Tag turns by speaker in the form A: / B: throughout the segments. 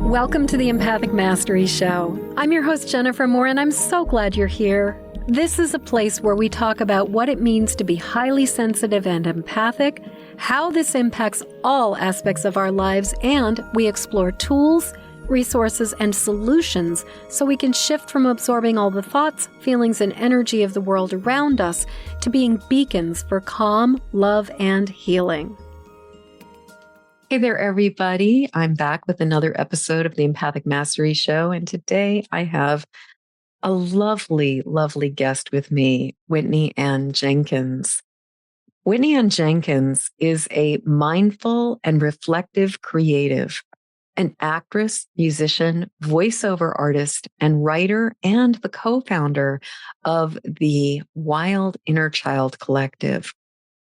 A: Welcome to the Empathic Mastery Show. I'm your host, Jennifer Moore, and I'm so glad you're here. This is a place where we talk about what it means to be highly sensitive and empathic, how this impacts all aspects of our lives, and we explore tools, resources, and solutions so we can shift from absorbing all the thoughts, feelings, and energy of the world around us to being beacons for calm, love, and healing. Hey there, everybody. I'm back with another episode of the Empathic Mastery Show, and today I have a lovely, lovely guest with me, Whitney Ann Jenkins. Whitney Ann Jenkins is a mindful and reflective creative, an actress, musician, voiceover artist, and writer, and the co-founder of the Wild Inner Child Collective.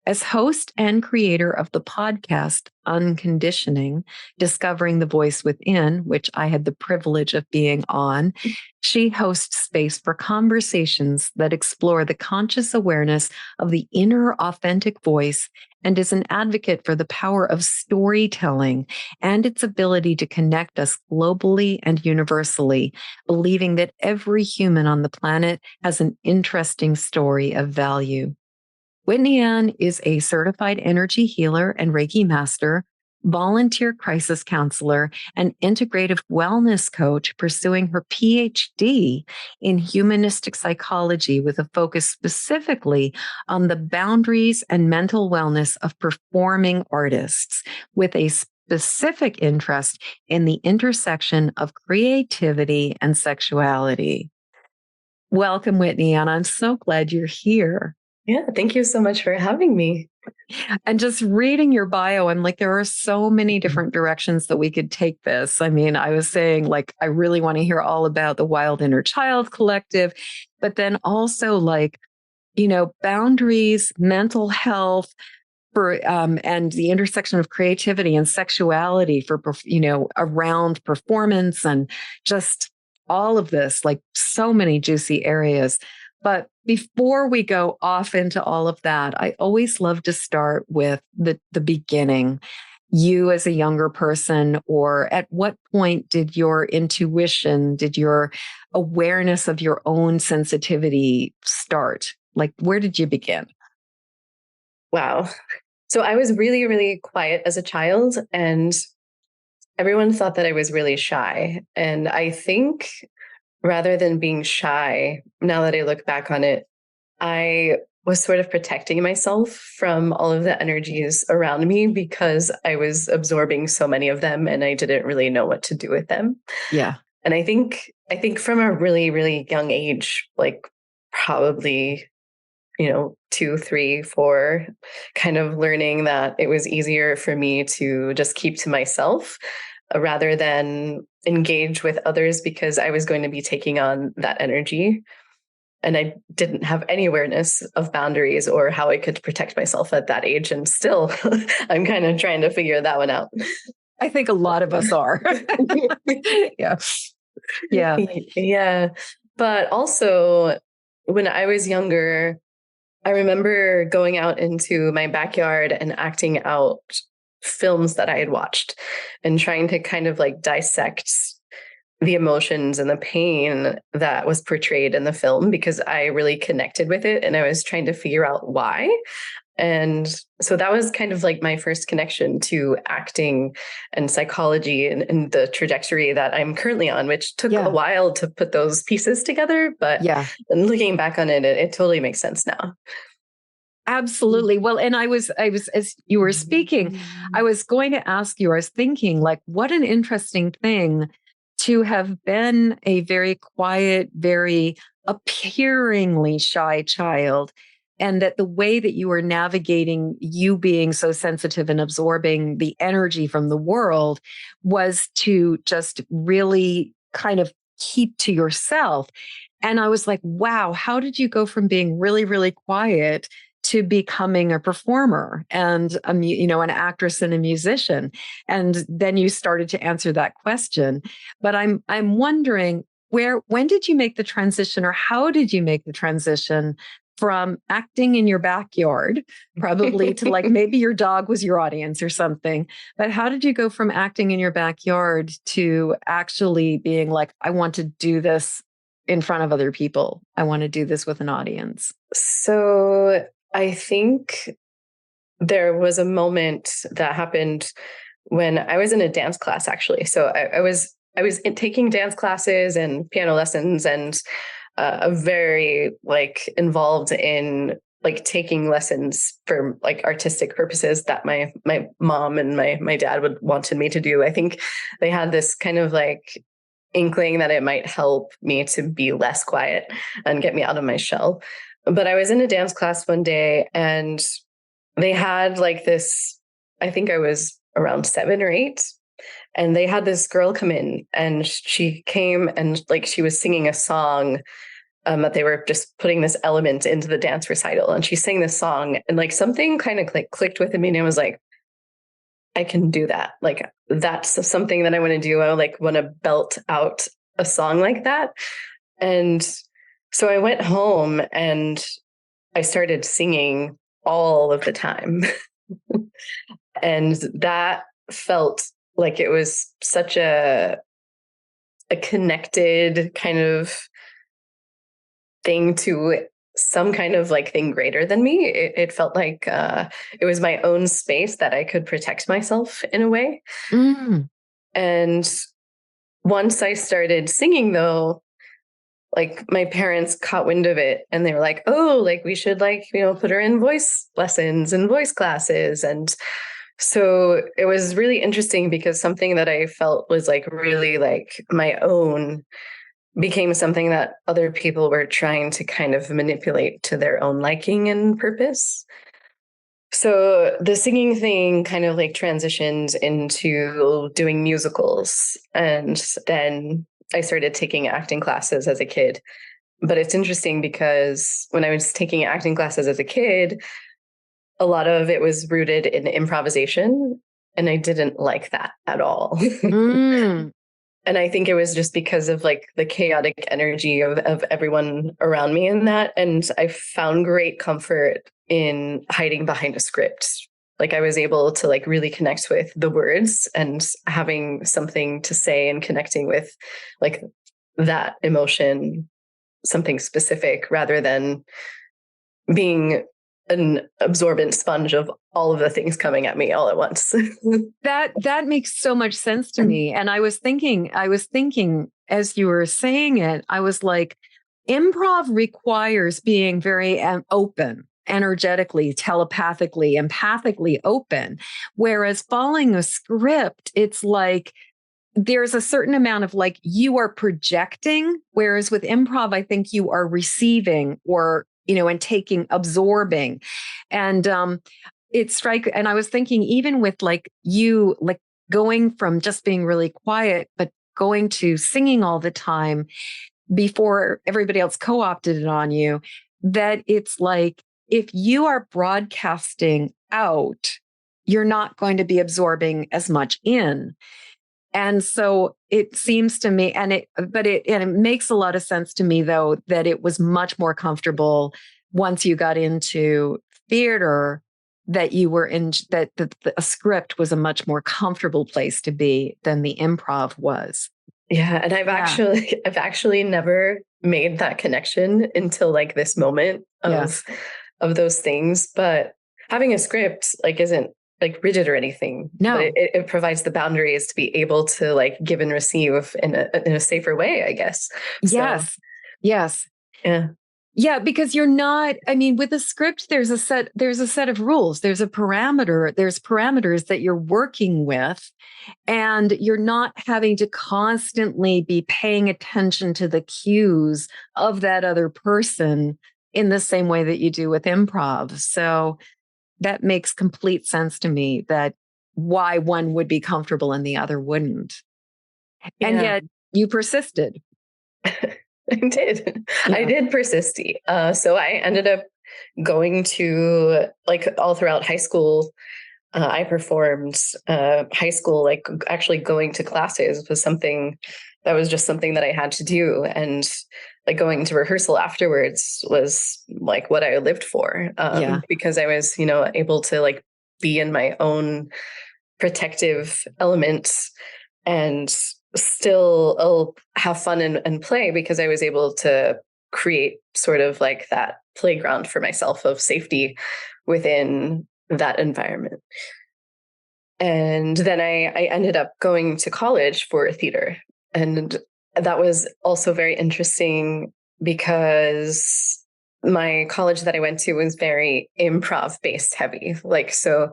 A: As host and creator of the podcast Unconditioning, Discovering the Voice Within, which I had the privilege of being on, she hosts space for conversations that explore the conscious awareness of the inner authentic voice and is an advocate for the power of storytelling and its ability to connect us globally and universally, believing that every human on the planet has an interesting story of value. Whitney Ann is a certified energy healer and Reiki master, volunteer crisis counselor, and integrative wellness coach pursuing her PhD in humanistic psychology with a focus specifically on the boundaries and mental wellness of performing artists, with a specific interest in the intersection of creativity and sexuality. Welcome, Whitney Ann. I'm so glad you're here.
B: Yeah, thank you so much for having me.
A: And just reading your bio, I'm like, there are so many different directions that we could take this. I mean, I was saying, like, I really want to hear all about the Wild Inner Child Collective, but then also like, you know, boundaries, mental health, for and the intersection of creativity and sexuality for, you know, around performance and just all of this, like so many juicy areas. But before we go off into all of that, I always love to start with the beginning. You as a younger person, or at what point did your intuition, did your awareness of your own sensitivity start? Like, where did you begin?
B: Wow. So I was really, really quiet as a child, and everyone thought that I was really shy. And I think rather than being shy, now that I look back on it, I was sort of protecting myself from all of the energies around me because I was absorbing so many of them and I didn't really know what to do with them.
A: Yeah.
B: And I think from a really, really young age, like probably, 2, 3, 4, kind of learning that it was easier for me to just keep to myself rather than engage with others because I was going to be taking on that energy. And I didn't have any awareness of boundaries or how I could protect myself at that age. And still, I'm kind of trying to figure that one out.
A: I think a lot of us are. Yeah. Yeah.
B: Yeah. But also, when I was younger, I remember going out into my backyard and acting out films that I had watched and trying to kind of like dissect the emotions and the pain that was portrayed in the film because I really connected with it and I was trying to figure out why. And so that was kind of like my first connection to acting and psychology and the trajectory that I'm currently on, which took a while to put those pieces together. But looking back on it, it totally makes sense now.
A: Absolutely. Well, and I was, as you were speaking, I was going to ask you, I was thinking like, what an interesting thing to have been a very quiet, very appearingly shy child. And that the way that you were navigating you being so sensitive and absorbing the energy from the world was to just really kind of keep to yourself. And I was like, wow, how did you go from being really, really quiet to becoming a performer and an actress and a musician? And then you started to answer that question. But I'm wondering, when did you make the transition, or how did you make the transition from acting in your backyard, probably to like maybe your dog was your audience or something. But how did you go from acting in your backyard to actually being like, I want to do this in front of other people? I want to do this with an audience.
B: So I think there was a moment that happened when I was in a dance class, actually. So I was taking dance classes and piano lessons, and very like involved in like taking lessons for like artistic purposes that my mom and my dad would wanted me to do. I think they had this kind of like inkling that it might help me to be less quiet and get me out of my shell. But I was in a dance class one day, and they had like this, I think I was around 7 or 8. And they had this girl come in, and she came and like she was singing a song that they were just putting this element into the dance recital. And she sang this song, and like something kind of like clicked with me. And I was like, I can do that. Like, that's something that I want to do. I like want to belt out a song like that. And so I went home and I started singing all of the time. And that felt like it was such a connected kind of thing to some kind of like thing greater than me. It felt like it was my own space that I could protect myself in a way.
A: Mm.
B: And once I started singing, though, like my parents caught wind of it, and they were like, oh, like we should like, put her in voice lessons and voice classes. And so it was really interesting because something that I felt was like really like my own became something that other people were trying to kind of manipulate to their own liking and purpose. So the singing thing kind of like transitioned into doing musicals. And then I started taking acting classes as a kid. But it's interesting because when I was taking acting classes as a kid, a lot of it was rooted in improvisation. And I didn't like that at all.
A: Mm.
B: And I think it was just because of like the chaotic energy of everyone around me in that. And I found great comfort in hiding behind a script. Like I was able to like really connect with the words and having something to say and connecting with like that emotion, something specific, rather than being an absorbent sponge of all of the things coming at me all at once.
A: That makes so much sense to me. And I was thinking as you were saying it, I was like, improv requires being very open, energetically, telepathically, empathically open. Whereas following a script, it's like there's a certain amount of like you are projecting. Whereas with improv, I think you are receiving or and taking, absorbing. And and I was thinking, even with like you, like going from just being really quiet, but going to singing all the time before everybody else co-opted it on you, that it's like, if you are broadcasting out, you're not going to be absorbing as much in. And so it seems to me, and it makes a lot of sense to me, though, that it was much more comfortable once you got into theater, that you were in, that a script was a much more comfortable place to be than the improv was.
B: Yeah. And I've actually never made that connection until like this moment of those things. But having a script like isn't like rigid or anything.
A: No,
B: but it provides the boundaries to be able to like give and receive in a safer way, I guess.
A: Yes.
B: Yeah.
A: Yeah, because you're not, I mean, with a script, there's a set of rules. There's parameters that you're working with, and you're not having to constantly be paying attention to the cues of that other person in the same way that you do with improv. So that makes complete sense to me, that why one would be comfortable and the other wouldn't.
B: Yeah.
A: And yet you persisted.
B: I did. Yeah. I did persist. So I ended up going to like all throughout high school. I performed high school, like actually going to classes was something that was just something that I had to do. And like going to rehearsal afterwards was like what I lived for, because I was, able to like be in my own protective elements and still have fun and play, because I was able to create sort of like that playground for myself of safety within that environment. And then I ended up going to college for theater. And that was also very interesting because my college that I went to was very improv based heavy. Like, so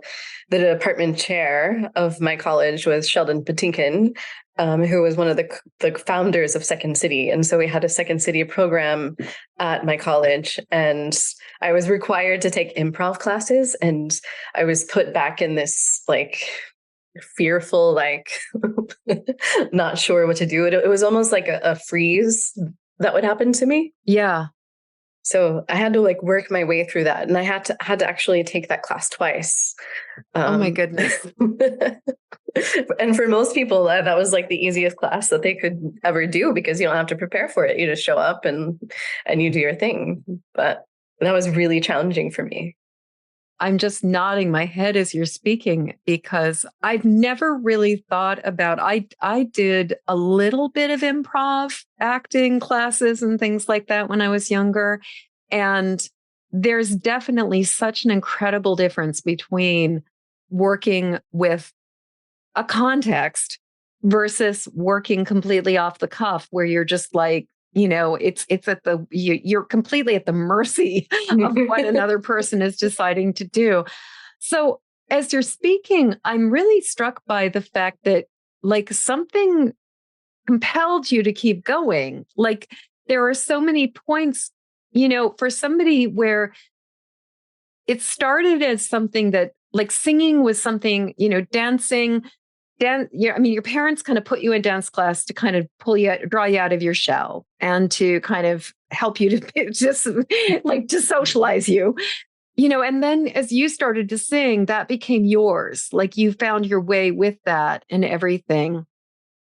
B: the department chair of my college was Sheldon Patinkin, who was one of the founders of Second City. And so we had a Second City program at my college, and I was required to take improv classes, and I was put back in this like fearful, like not sure what to do. It was almost like a freeze that would happen to me.
A: Yeah.
B: So I had to like work my way through that, and I had to actually take that class twice.
A: Oh my goodness.
B: And for most people, that was like the easiest class that they could ever do, because you don't have to prepare for it. You just show up and you do your thing. But that was really challenging for me.
A: I'm just nodding my head as you're speaking, because I've never really thought about, I did a little bit of improv acting classes and things like that when I was younger. And there's definitely such an incredible difference between working with a context versus working completely off the cuff, where you're just like, it's at you're completely at the mercy of what another person is deciding to do. So as you're speaking, I'm really struck by the fact that like something compelled you to keep going. Like there are so many points, for somebody where it started as something that like singing was something, dancing. Your parents kind of put you in dance class to kind of draw you out of your shell and to kind of help you to just like to socialize you, and then as you started to sing, that became yours. Like you found your way with that and everything.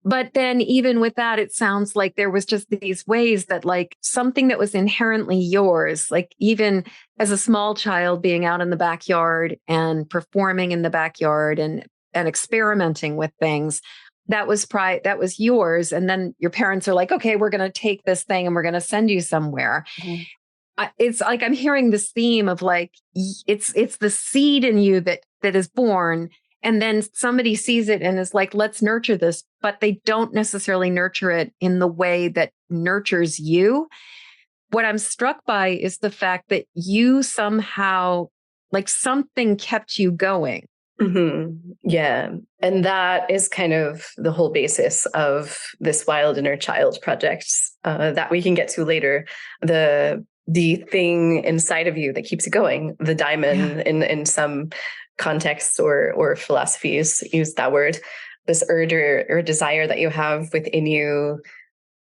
A: But then even with that, it sounds like there was just these ways that like something that was inherently yours, like even as a small child being out in the backyard and performing in the backyard and experimenting with things, that was yours. And then your parents are like, okay, we're going to take this thing and we're going to send you somewhere. Mm-hmm. It's like I'm hearing this theme of like it's the seed in you that is born, and then somebody sees it and is like, let's nurture this, but they don't necessarily nurture it in the way that nurtures you. What I'm struck by is the fact that you somehow, like something kept you going.
B: Mm-hmm. Yeah. And that is kind of the whole basis of this Wild Inner Child project that we can get to later. The thing inside of you that keeps it going, the diamond in some contexts or philosophies use that word, this urge or desire that you have within you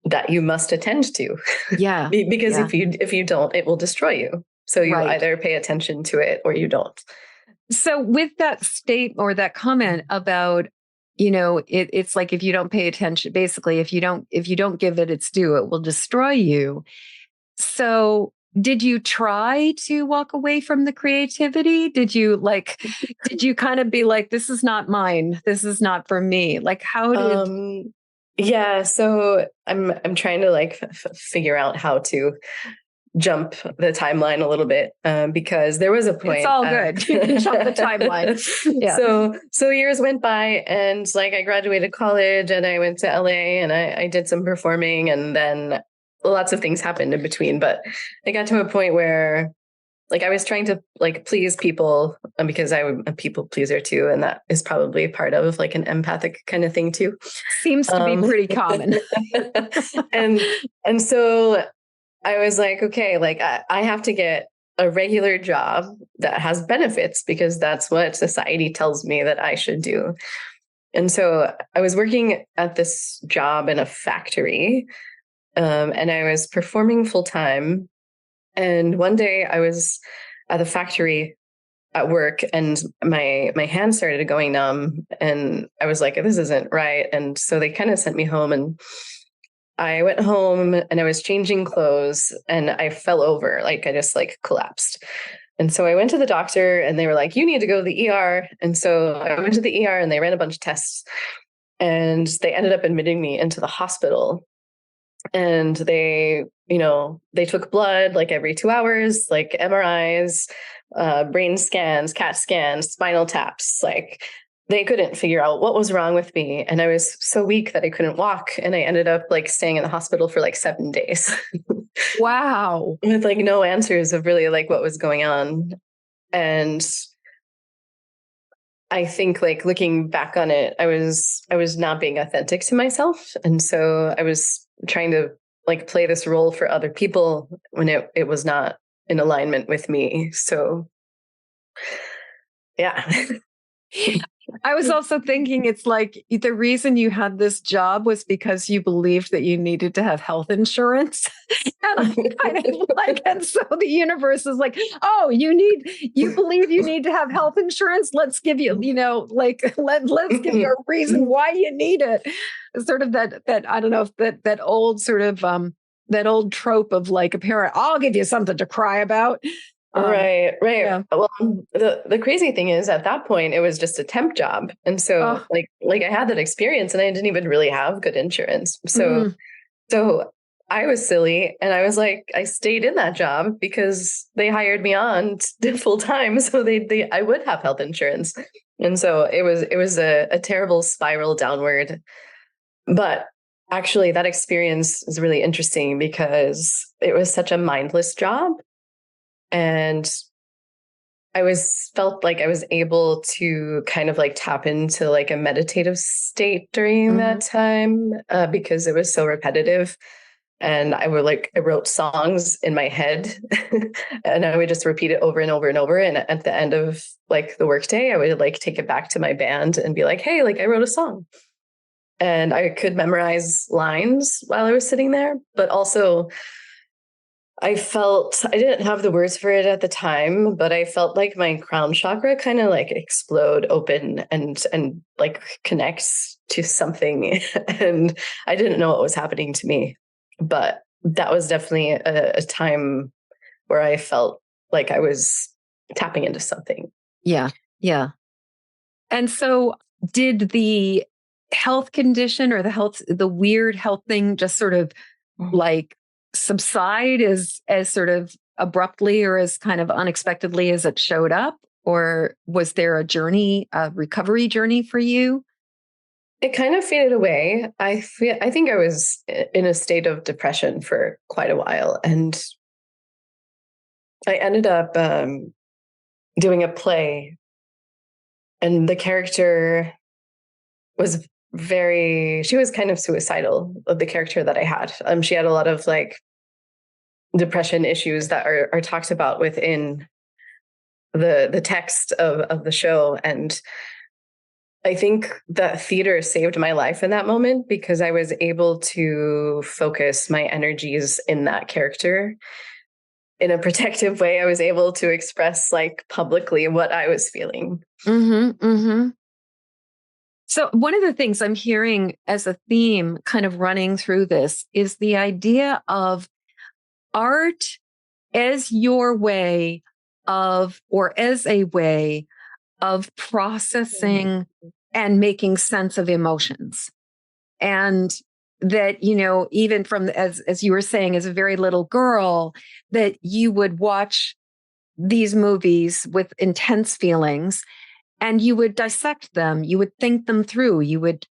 B: that you must attend to.
A: Yeah.
B: Because if you don't, it will destroy you. So you either pay attention to it or you don't.
A: So with that state or that comment about, it's like, if you don't pay attention, basically, if you don't give it its due, it will destroy you. So did you try to walk away from the creativity? Did you kind of be like, this is not mine. This is not for me. Like, how did...
B: Yeah. So I'm trying to like figure out how to jump the timeline a little bit, because there was a point.
A: It's all good. You can jump the timeline. Yeah.
B: So years went by, and like I graduated college and I went to LA and I did some performing, and then lots of things happened in between. But I got to a point where like I was trying to like please people, because I'm a people pleaser too. And that is probably part of like an empathic kind of thing too.
A: Seems to be pretty common.
B: and so I was like, okay, like I have to get a regular job that has benefits, because that's what society tells me that I should do. And so I was working at this job in a factory, and I was performing full time. And one day I was at the factory at work, and my hand started going numb, and I was like, this isn't right. And so they kind of sent me home, and I went home and I was changing clothes and I fell over. Like I just like collapsed. And so I went to the doctor and they were like, you need to go to the ER. And so I went to the ER and they ran a bunch of tests and they ended up admitting me into the hospital. And they took blood like every 2 hours, like MRIs, brain scans, CAT scans, spinal taps. Like they couldn't figure out what was wrong with me. And I was so weak that I couldn't walk. And I ended up like staying in the hospital for like 7 days.
A: Wow.
B: With like no answers of really like what was going on. And I think like looking back on it, I was not being authentic to myself. And so I was trying to like play this role for other people when it was not in alignment with me. So yeah.
A: I was also thinking it's like the reason you had this job was because you believed that you needed to have health insurance. And I'm kind of like, and so the universe is like, oh, you believe you need to have health insurance? Let's give you, let's give you a reason why you need it. It's sort of that I don't know if that old sort of that old trope of like a parent, I'll give you something to cry about.
B: Right.
A: Yeah.
B: Well, the crazy thing is at that point, it was just a temp job. And so like I had that experience and I didn't even really have good insurance. So I was silly and I was like, I stayed in that job because they hired me on full time. So I would have health insurance. And so it was a terrible spiral downward. But actually that experience is really interesting because it was such a mindless job. And felt like I was able to kind of like tap into like a meditative state during that time because it was so repetitive. And I wrote songs in my head and I would just repeat it over and over and over. And at the end of like the workday, I would like take it back to my band and be like, hey, like I wrote a song. And I could memorize lines while I was sitting there, but also I didn't have the words for it at the time, but I felt like my crown chakra kind of like explode open and like connects to something. And I didn't know what was happening to me, but that was definitely a time where I felt like I was tapping into something.
A: Yeah. Yeah. And so did the health condition or the weird health thing just sort of like subside as sort of abruptly or as kind of unexpectedly as it showed up? Or was there a recovery journey for you?
B: It kind of faded away. I think I was in a state of depression for quite a while. And I ended up doing a play. And the character was she was kind of suicidal, of the character that I had. She had a lot of like depression issues that are talked about within the text of the show. And I think that theater saved my life in that moment because I was able to focus my energies in that character in a protective way. I was able to express like publicly what I was feeling.
A: So one of the things I'm hearing as a theme kind of running through this is the idea of art as your way of, or as a way of processing and making sense of emotions. And that, even from, as you were saying, as a very little girl, that you would watch these movies with intense feelings and you would dissect them, you would think them through, you would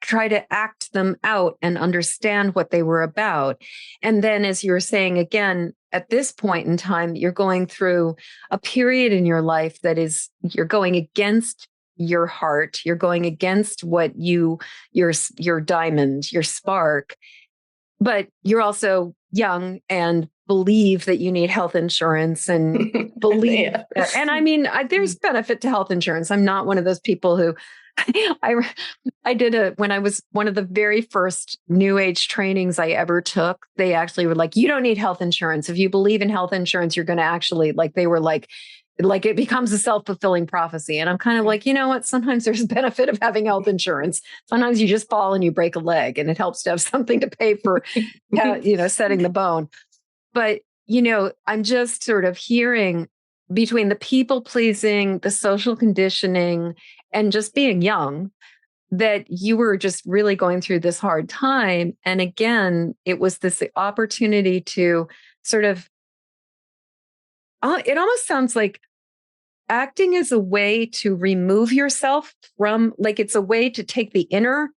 A: try to act them out and understand what they were about. And then, as you were saying again, at this point in time, you're going through a period in your life that is, you're going against your heart, you're going against what your diamond, your spark, but you're also young and believe that you need health insurance and believe that. And I mean, there's benefit to health insurance. I'm not one of those people who I did when I was one of the very first new age trainings I ever took, they actually were like, you don't need health insurance. If you believe in health insurance, you're going to actually they were like, like it becomes a self-fulfilling prophecy. And I'm kind of like, you know what? Sometimes there's a benefit of having health insurance. Sometimes you just fall and you break a leg, and it helps to have something to pay for, setting the bone. But, I'm just sort of hearing between the people pleasing, the social conditioning, and just being young, that you were just really going through this hard time. And again, it was this opportunity to sort of, it almost sounds like acting is a way to remove yourself from, like, it's a way to take the inner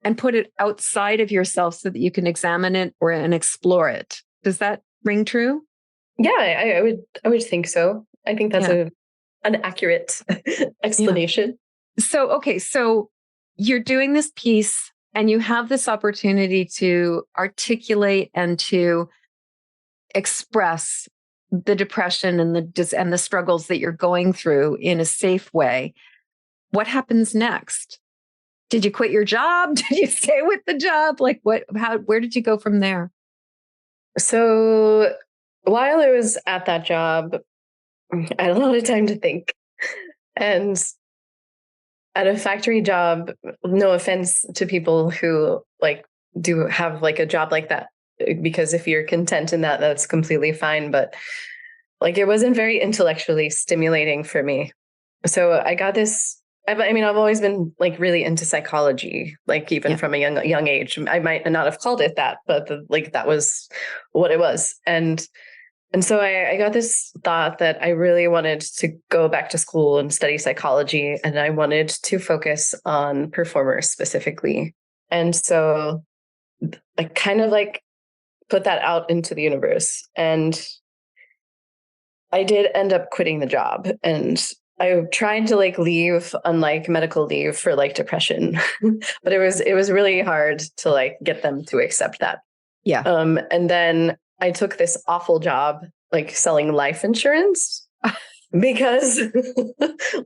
A: and put it outside of yourself so that you can examine it and explore it. Does that ring true?
B: Yeah, I would think so. I think that's
A: Yeah.
B: an accurate explanation.
A: Yeah. So you're doing this piece and you have this opportunity to articulate and to express the depression and the struggles that you're going through in a safe way. What happens next? Did you quit your job? Did you stay with the job? Like where did you go from there?
B: So while I was at that job, I had a lot of time to think. And at a factory job, no offense to people who like do have like a job like that, because if you're content in that, that's completely fine. But like it wasn't very intellectually stimulating for me. So I got this. I've always been like really into psychology, like even from a young age. I might not have called it that, but that was what it was. And so I got this thought that I really wanted to go back to school and study psychology, and I wanted to focus on performers specifically. And so I kind of like put that out into the universe. And I did end up quitting the job, and I tried to like leave on like medical leave for like depression, but it was really hard to like get them to accept that.
A: Yeah.
B: And then I took this awful job, like selling life insurance, because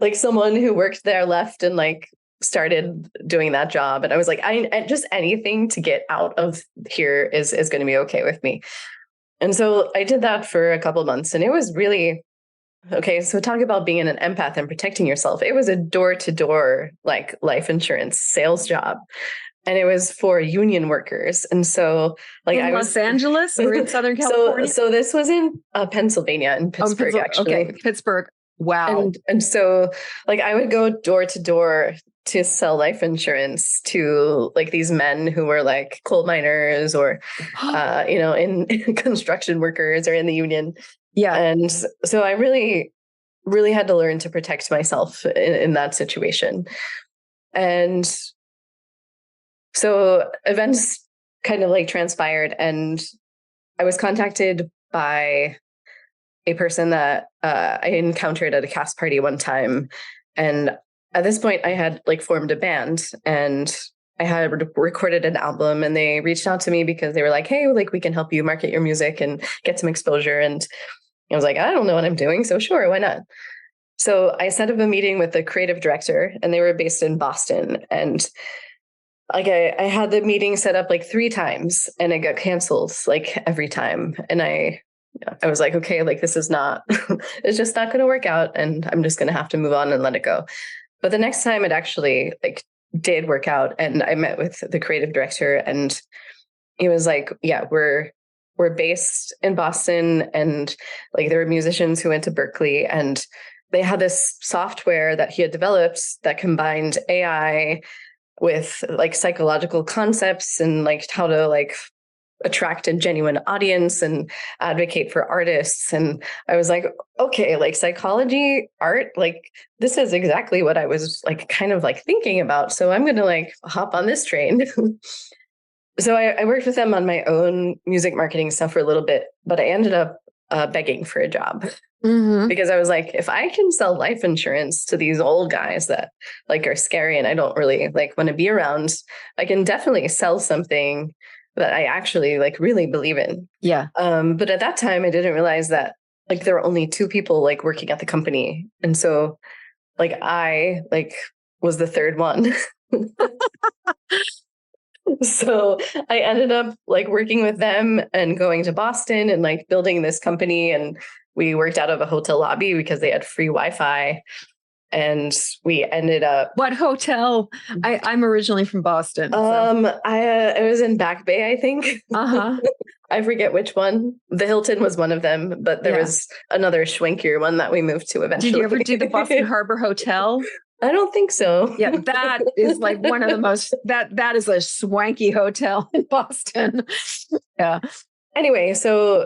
B: like someone who worked there left and like started doing that job. And I was like, I just anything to get out of here is going to be okay with me. And so I did that for a couple of months, and it was really okay. So talk about being an empath and protecting yourself. It was a door-to-door like life insurance sales job. And it was for union workers. And so like
A: in Los Angeles or in Southern California?
B: So this was in Pennsylvania, in Pittsburgh, actually.
A: Okay, Pittsburgh. Wow.
B: And so like I would go door to door to sell life insurance to like these men who were like coal miners or, in construction workers or in the union.
A: Yeah.
B: And so I really, really had to learn to protect myself in that situation. And so events kind of like transpired, and I was contacted by a person that I encountered at a cast party one time. And at this point I had like formed a band, and I had recorded an album, and they reached out to me because they were like, hey, like we can help you market your music and get some exposure. And I was like, I don't know what I'm doing. So sure, why not? So I set up a meeting with the creative director, and they were based in Boston. And like I had the meeting set up like 3 times, and it got canceled like every time. And I was like, okay, like this is not, it's just not going to work out, and I'm just going to have to move on and let it go. But the next time it actually like did work out, and I met with the creative director, and he was like, yeah, we're based in Boston, and like there were musicians who went to Berkeley, and they had this software that he had developed that combined AI with like psychological concepts and like how to like attract a genuine audience and advocate for artists. And I was like, okay, like psychology, art, like this is exactly what I was like kind of like thinking about. So I'm going to like hop on this train. So I worked with them on my own music marketing stuff for a little bit, but I ended up begging for a job. Mm-hmm. Because I was like, if I can sell life insurance to these old guys that like are scary and I don't really like want to be around, I can definitely sell something that I actually like really believe in.
A: Yeah.
B: But at that time I didn't realize that like there were only 2 people like working at the company. And so like I like was the third one. So I ended up like working with them and going to Boston and like building this company. And we worked out of a hotel lobby because they had free Wi-Fi. And we ended up.
A: What hotel? I'm originally from Boston. So.
B: I was in Back Bay, I think. I forget which one. The Hilton was one of them, but there was another schwankier one that we moved to eventually.
A: Did you ever do the Boston Harbor Hotel?
B: I don't think so.
A: Yeah, that is like one of the most, that is a swanky hotel in Boston. Yeah.
B: Anyway, so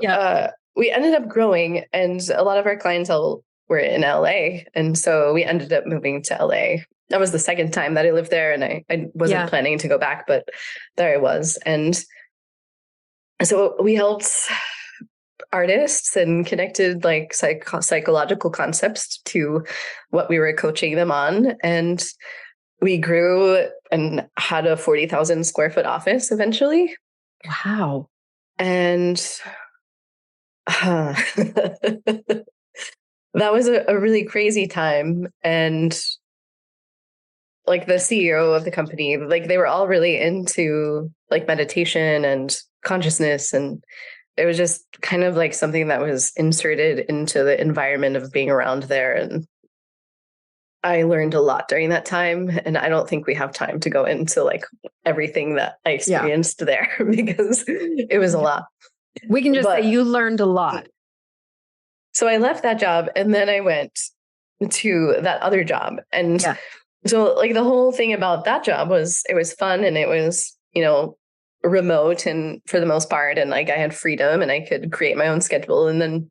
B: we ended up growing, and a lot of our clientele were in LA. And so we ended up moving to LA. That was the second time that I lived there, and I wasn't planning to go back, but there I was. And so we helped artists and connected like psychological concepts to what we were coaching them on. And we grew and had a 40,000 square foot office eventually.
A: Wow.
B: And that was a really crazy time. And like the CEO of the company, like they were all really into like meditation and consciousness. And it was just kind of like something that was inserted into the environment of being around there. And I learned a lot during that time. And I don't think we have time to go into like everything that I experienced there because it was a lot.
A: We can just say you learned a lot.
B: So I left that job and then I went to that other job. And so like the whole thing about that job was it was fun and it was, you know, remote and for the most part. And like I had freedom and I could create my own schedule. And then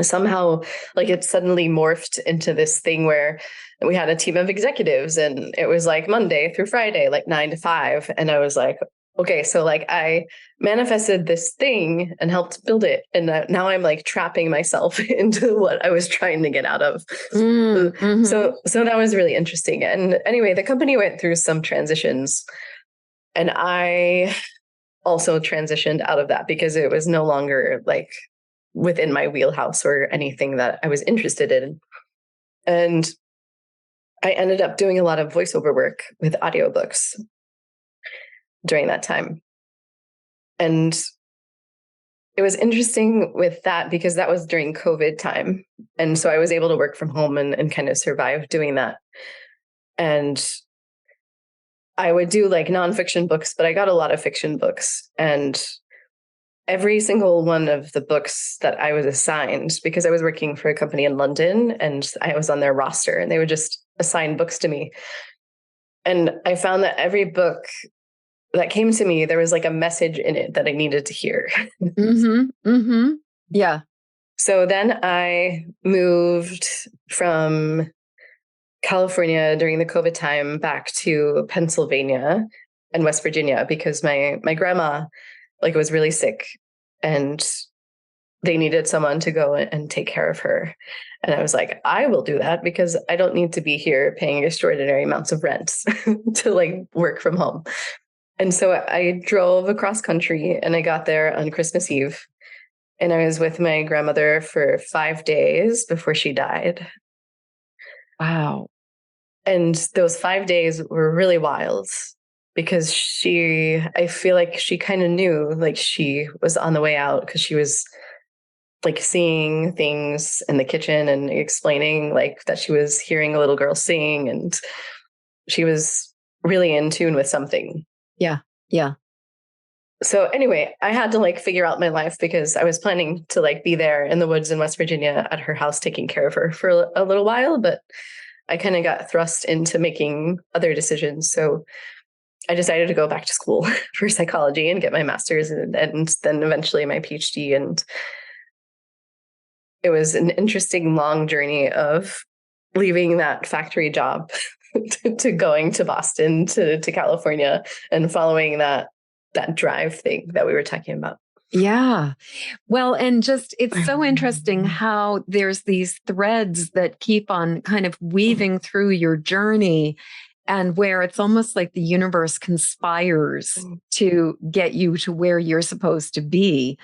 B: somehow like it suddenly morphed into this thing where we had a team of executives and it was like Monday through Friday, like 9 to 5. And I was like, okay, so like I manifested this thing and helped build it. And now I'm like trapping myself into what I was trying to get out of. So that was really interesting. And anyway, the company went through some transitions and I also transitioned out of that because it was no longer like within my wheelhouse or anything that I was interested in. And I ended up doing a lot of voiceover work with audiobooks during that time. And it was interesting with that because that was during COVID time. And so I was able to work from home and kind of survive doing that. And I would do like nonfiction books, but I got a lot of fiction books. And every single one of the books that I was assigned, because I was working for a company in London and I was on their roster and they would just assign books to me. And I found that every book that came to me, there was like a message in it that I needed to hear.
A: Yeah.
B: So then I moved from California during the COVID time back to Pennsylvania and West Virginia because my grandma like was really sick and they needed someone to go and take care of her. And I was like, I will do that because I don't need to be here paying extraordinary amounts of rent to like work from home. And so I drove across country and I got there on Christmas Eve and I was with my grandmother for 5 days before she died.
A: Wow.
B: And those 5 days were really wild because I feel like she kind of knew like she was on the way out because she was like seeing things in the kitchen and explaining like that she was hearing a little girl sing and she was really in tune with something.
A: Yeah. Yeah.
B: So anyway, I had to like figure out my life because I was planning to like be there in the woods in West Virginia at her house, taking care of her for a little while, but I kind of got thrust into making other decisions. So I decided to go back to school for psychology and get my master's and then eventually my PhD. And it was an interesting long journey of leaving that factory job to going to Boston, to California and following that drive thing that we were talking about.
A: Yeah. Well, and just it's so interesting how there's these threads that keep on kind of weaving through your journey and where it's almost like the universe conspires to get you to where you're supposed to be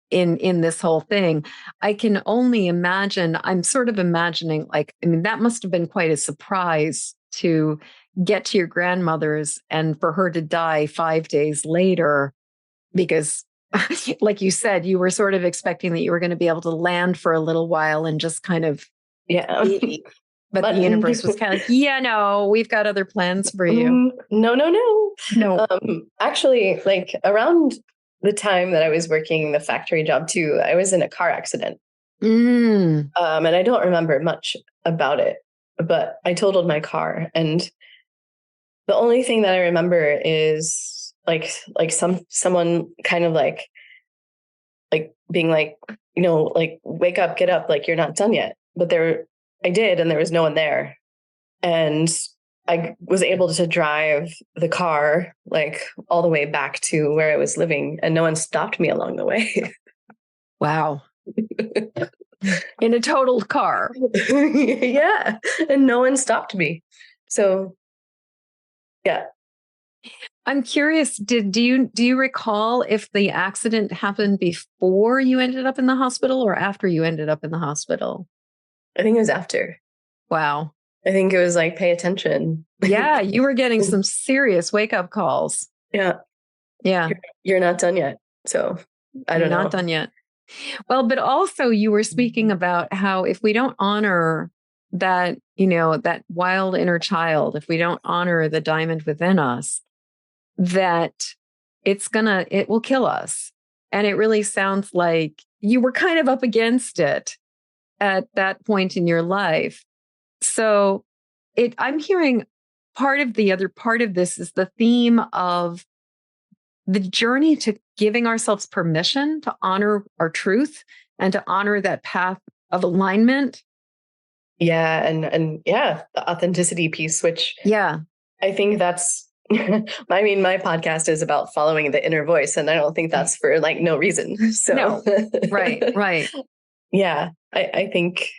A: in this whole thing. I can only imagine, I'm sort of imagining like, I mean, that must have been quite a surprise to get to your grandmother's and for her to die 5 days later, because like you said, you were sort of expecting that you were going to be able to land for a little while and just kind of
B: Yeah.
A: be. But the universe was kind of like, yeah, no, we've got other plans for you.
B: No. Actually, like around the time that I was working the factory job too, I was in a car accident. And I don't remember much about it, but I totaled my car. And the only thing that I remember is like someone kind of like being like, like, wake up, get up, like you're not done yet. But I did, and there was no one there. And I was able to drive the car like all the way back to where I was living, and no one stopped me along the way.
A: Wow. In a totaled car.
B: Yeah. And no one stopped me. So yeah.
A: I'm curious, do you recall if the accident happened before you ended up in the hospital or after you ended up in the hospital?
B: I think it was after.
A: Wow.
B: I think it was like, pay attention.
A: Yeah, you were getting some serious wake-up calls.
B: Yeah.
A: Yeah.
B: You're not done yet. So I don't know.
A: You're not done yet. Well, but also you were speaking about how if we don't honor that, that wild inner child, if we don't honor the diamond within us, that it will kill us. And it really sounds like you were kind of up against it at that point in your life. So I'm hearing the other part of this is the theme of the journey to giving ourselves permission to honor our truth and to honor that path of alignment.
B: Yeah. And yeah, the authenticity piece, which I think that's, I mean, my podcast is about following the inner voice, and I don't think that's for like no reason. So
A: no. Right.
B: Yeah. I think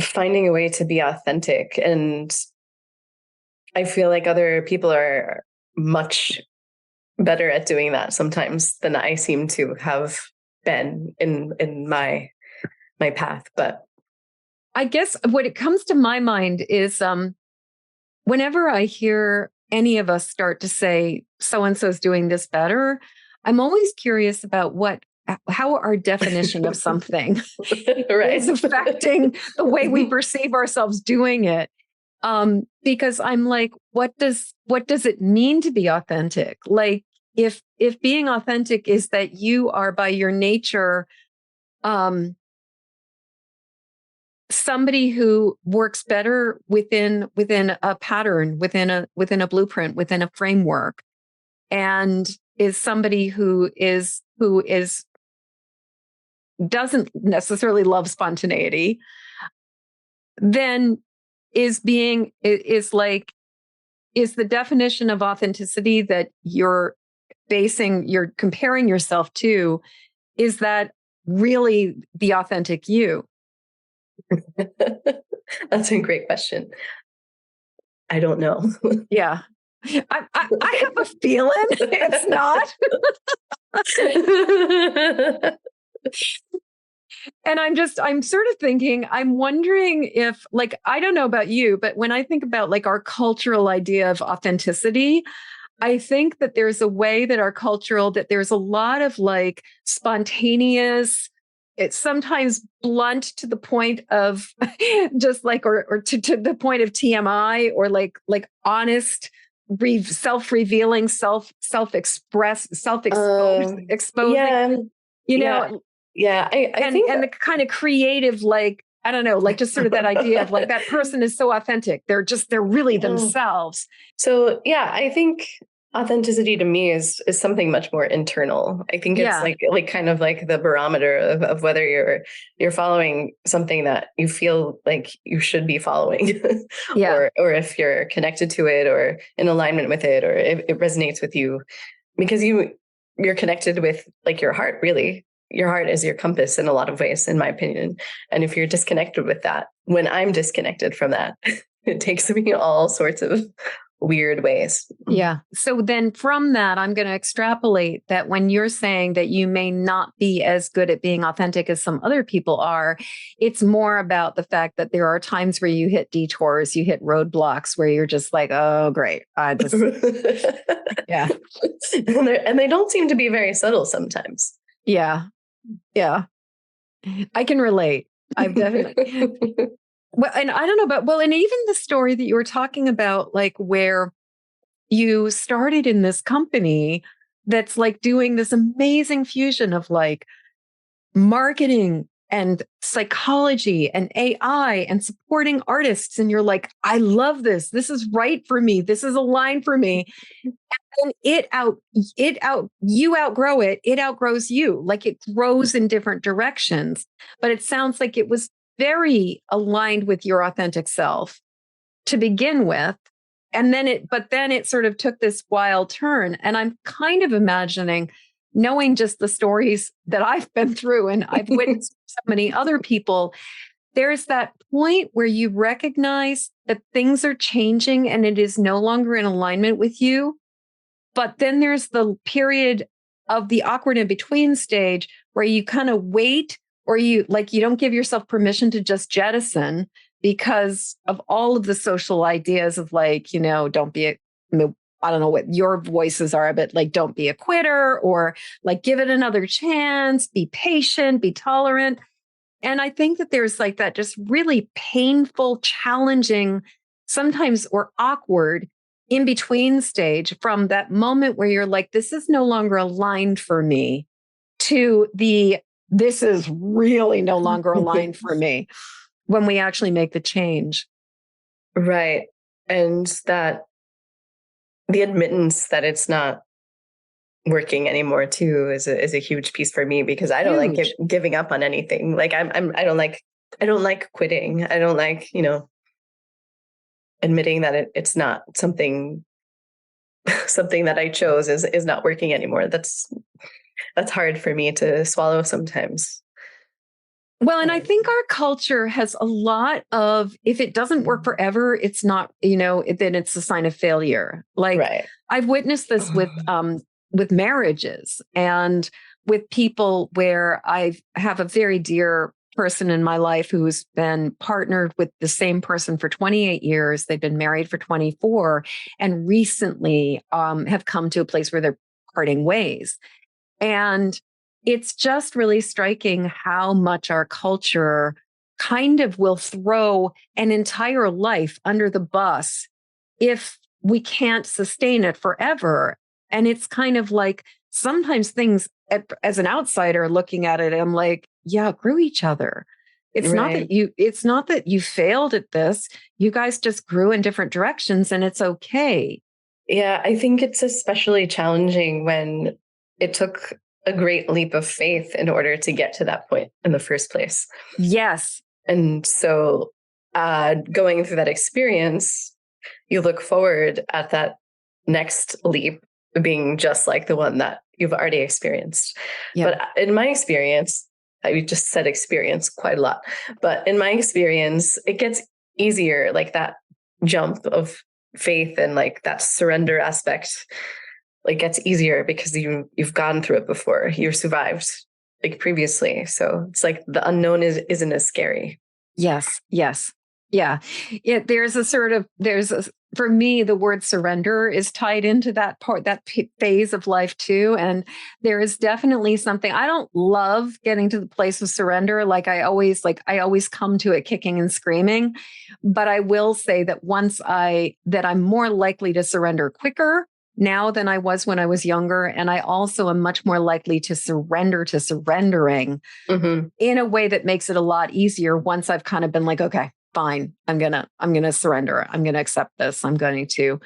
B: finding a way to be authentic, and I feel like other people are much better at doing that sometimes than I seem to have been in my path. But
A: I guess what it comes to my mind is whenever I hear any of us start to say so-and-so's doing this better, I'm always curious about how our definition of something is affecting the way we perceive ourselves doing it. Because I'm like, what does it mean to be authentic? Like, if being authentic is that you are by your nature, somebody who works better within a pattern, within a blueprint, within a framework, and is somebody who doesn't necessarily love spontaneity, then is the definition of authenticity that you're comparing yourself to, is that really the authentic you?
B: That's a great question. I don't know.
A: Yeah. I have a feeling it's not. And I'm sort of thinking, I'm wondering if, like, I don't know about you, but when I think about like our cultural idea of authenticity, I think that there's a way that that there's a lot of like spontaneous, it's sometimes blunt to the point of just like, or to the point of TMI, or like honest, self-revealing, exposing,
B: Yeah. I think
A: the kind of creative, like, I don't know, like just sort of that idea of like that person is so authentic. They're really themselves.
B: So yeah, I think authenticity to me is something much more internal. I think it's like kind of like the barometer of whether you're following something that you feel like you should be following, or if you're connected to it or in alignment with it, or it resonates with you, because you're connected with like your heart. Really, your heart is your compass in a lot of ways, in my opinion. And if you're disconnected with that, when I'm disconnected from that, it takes me all sorts of weird ways.
A: Yeah. So then from that, I'm going to extrapolate that when you're saying that you may not be as good at being authentic as some other people are, it's more about the fact that there are times where you hit detours, you hit roadblocks where you're just like, oh, great. Yeah.
B: And they don't seem to be very subtle sometimes.
A: Yeah. Yeah. I can relate. I've definitely. Well, and I don't know about, well, and even the story that you were talking about, like where you started in this company that's like doing this amazing fusion of like marketing and psychology and AI and supporting artists. And you're like, I love this. This is right for me. This is aligned for me. And you outgrow it. It outgrows you. Like it grows in different directions. But it sounds like it was very aligned with your authentic self to begin with. And then it sort of took this wild turn. And I'm kind of imagining, knowing just the stories that I've been through and I've witnessed so many other people, there's that point where you recognize that things are changing and it is no longer in alignment with you. But then there's the period of the awkward in between stage where you kind of wait, or you don't give yourself permission to just jettison because of all of the social ideas of like, don't be I don't know what your voices are, but like, don't be a quitter, or like, give it another chance, be patient, be tolerant. And I think that there's like that just really painful, challenging, sometimes or awkward in between stage from that moment where you're like, this is no longer aligned for me, to this is really no longer aligned for me, when we actually make the change.
B: Right. And that the admittance that it's not working anymore too is a huge piece for me, because I don't like giving up on anything. Like I don't like quitting. I don't like, admitting that it's not something that I chose is not working anymore. That's hard for me to swallow sometimes.
A: Well, and I think our culture has a lot of, if it doesn't work forever, it's not, then it's a sign of failure. Like
B: right.
A: I've witnessed this with marriages and with people where I have a very dear person in my life who's been partnered with the same person for 28 years. They've been married for 24 and recently have come to a place where they're parting ways. And it's just really striking how much our culture kind of will throw an entire life under the bus if we can't sustain it forever. And it's kind of like sometimes things, as an outsider looking at it, I'm like, yeah, grew each other. It's
B: right.
A: not that you failed at this. You guys just grew in different directions and it's okay.
B: Yeah, I think it's especially challenging when it took a great leap of faith in order to get to that point in the first place.
A: Yes.
B: And so going through that experience, you look forward at that next leap being just like the one that you've already experienced. Yep. But in my experience, I just said experience quite a lot, but in my experience, it gets easier, like that jump of faith and like that surrender aspect, like gets easier because you've gone through it before, you've survived like previously. So it's like the unknown isn't as scary.
A: Yes. Yeah. For me, the word surrender is tied into that part, that phase of life too. And there is definitely something, I don't love getting to the place of surrender. I always come to it kicking and screaming, but I will say that that I'm more likely to surrender quicker now than I was when I was younger. And I also am much more likely to surrender to surrendering in a way that makes it a lot easier once I've kind of been like, okay, fine, I'm going to surrender. I'm going to accept this. I'm going to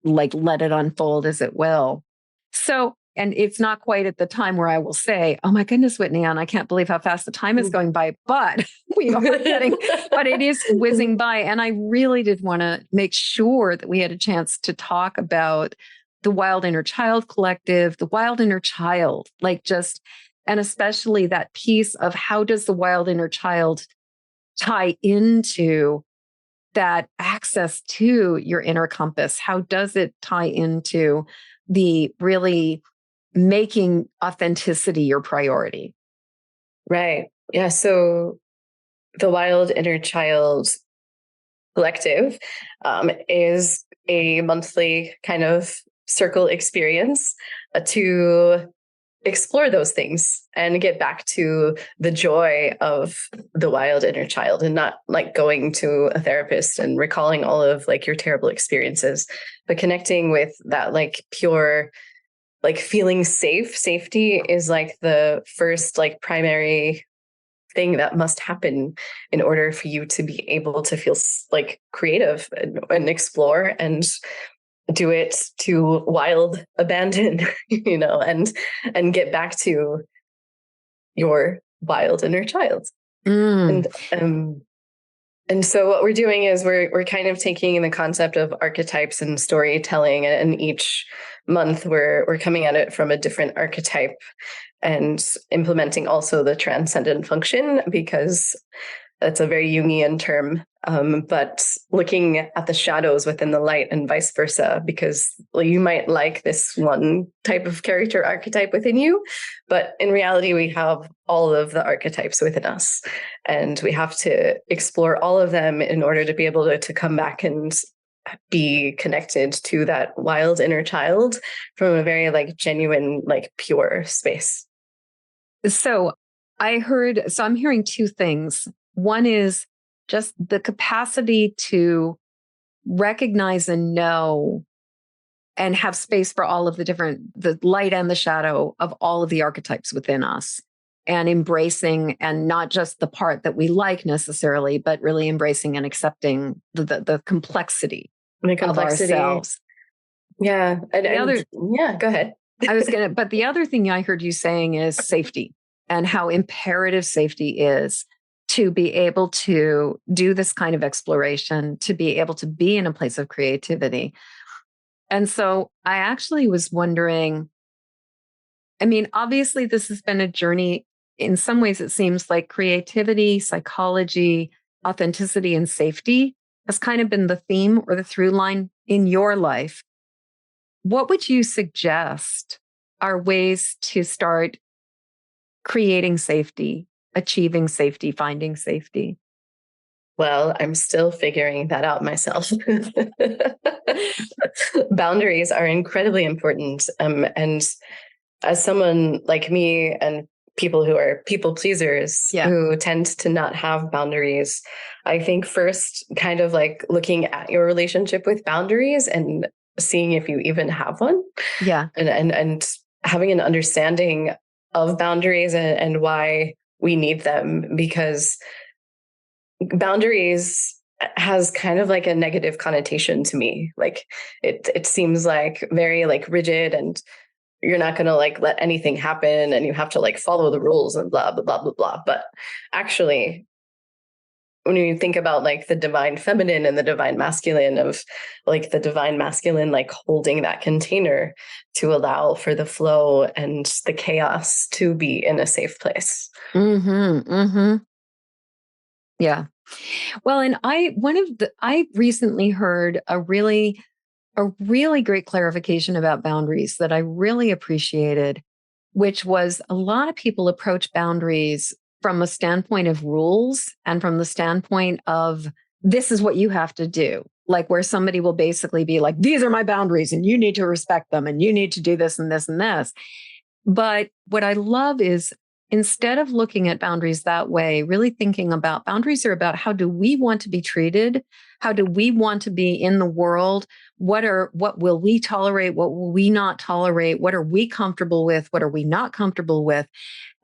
A: let it unfold as it will. So, and it's not quite at the time where I will say, oh my goodness, Whitney Ann, I can't believe how fast the time is going by, but but it is whizzing by. And I really did want to make sure that we had a chance to talk about the Wild Inner Child Collective, the Wild Inner Child, and especially that piece of how does the wild inner child tie into that access to your inner compass, how does it tie into the really making authenticity your priority?
B: Right. Yeah. So the Wild Inner Child Collective is a monthly kind of circle experience to explore those things and get back to the joy of the wild inner child, and not like going to a therapist and recalling all of like your terrible experiences, but connecting with that like pure, like feeling safe. Safety is like the first like primary thing that must happen in order for you to be able to feel like creative and explore and do it to wild abandon, and get back to your wild inner child.
A: Mm.
B: And so what we're doing is we're kind of taking the concept of archetypes and storytelling, and each month we're coming at it from a different archetype and implementing also the transcendent function, because that's a very Jungian term, but looking at the shadows within the light and vice versa, because you might like this one type of character archetype within you, but in reality, we have all of the archetypes within us, and we have to explore all of them in order to be able to come back and be connected to that wild inner child from a very like genuine, like pure space.
A: So I'm hearing two things. One is just the capacity to recognize and know and have space for all of the light and the shadow of all of the archetypes within us, and embracing, and not just the part that we like necessarily, but really embracing and accepting the complexity of ourselves.
B: Yeah. Yeah, go ahead.
A: But the other thing I heard you saying is safety, and how imperative safety is to be able to do this kind of exploration, to be able to be in a place of creativity. And so I actually was wondering, I mean, obviously, this has been a journey. In some ways, it seems like creativity, psychology, authenticity, and safety has kind of been the theme or the through line in your life. What would you suggest are ways to start creating safety, achieving safety, finding safety?
B: Well, I'm still figuring that out myself. Boundaries are incredibly important. And as someone like me and people who are people pleasers, who tend to not have boundaries, I think first kind of like looking at your relationship with boundaries and seeing if you even have one.
A: Yeah.
B: And having an understanding of boundaries and why we need them, because boundaries has kind of like a negative connotation to me. Like it seems like very like rigid, and you're not going to like let anything happen, and you have to like follow the rules and blah, blah, blah, blah, blah. But actually, when you think about like the divine feminine and the divine masculine, of like the divine masculine, like holding that container to allow for the flow and the chaos to be in a safe place.
A: Mm-hmm. Mm-hmm. Yeah. Well, and I recently heard a really great clarification about boundaries that I really appreciated, which was a lot of people approach boundaries from a standpoint of rules and from the standpoint of this is what you have to do. Like where somebody will basically be like, these are my boundaries and you need to respect them and you need to do this and this and this. But what I love is, instead of looking at boundaries that way, really thinking about boundaries are about how do we want to be treated? How do we want to be in the world? What will we tolerate? What will we not tolerate? What are we comfortable with? What are we not comfortable with?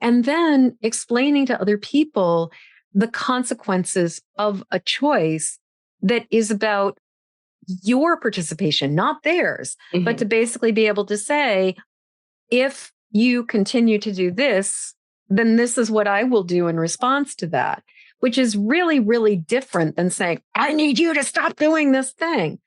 A: And then explaining to other people the consequences of a choice that is about your participation, not theirs, but to basically be able to say, if you continue to do this, then this is what I will do in response to that, which is really, really different than saying, I need you to stop doing this thing.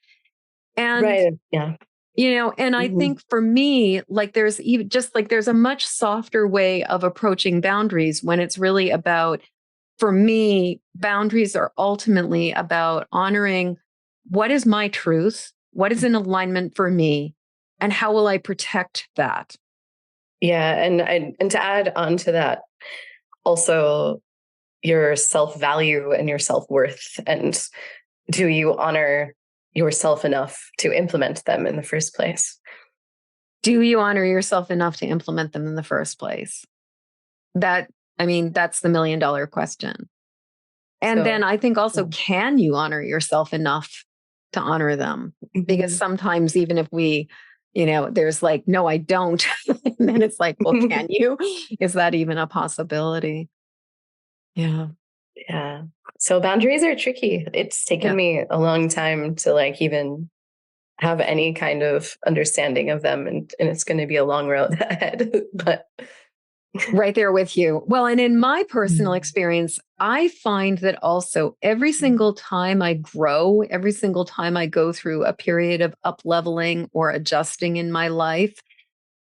A: And,
B: right. Yeah.
A: And I think for me, like there's a much softer way of approaching boundaries when it's really about for me, boundaries are ultimately about honoring what is my truth, what is in alignment for me, and how will I protect that?
B: Yeah. And to add on to that, also your self-value and your self-worth. And do you honor yourself enough to implement them in the first place?
A: Do you honor yourself enough to implement them in the first place? That's the $1,000,000 question. And then I think also, can you honor yourself enough to honor them? Because sometimes even if we, there's like, no, I don't. And then it's like, well, can you? Is that even a possibility? Yeah.
B: Yeah. So boundaries are tricky. It's taken me a long time to like even have any kind of understanding of them. And it's going to be a long road ahead. But
A: right there with you. Well, and in my personal experience, I find that also every single time I grow, every single time I go through a period of up leveling or adjusting in my life,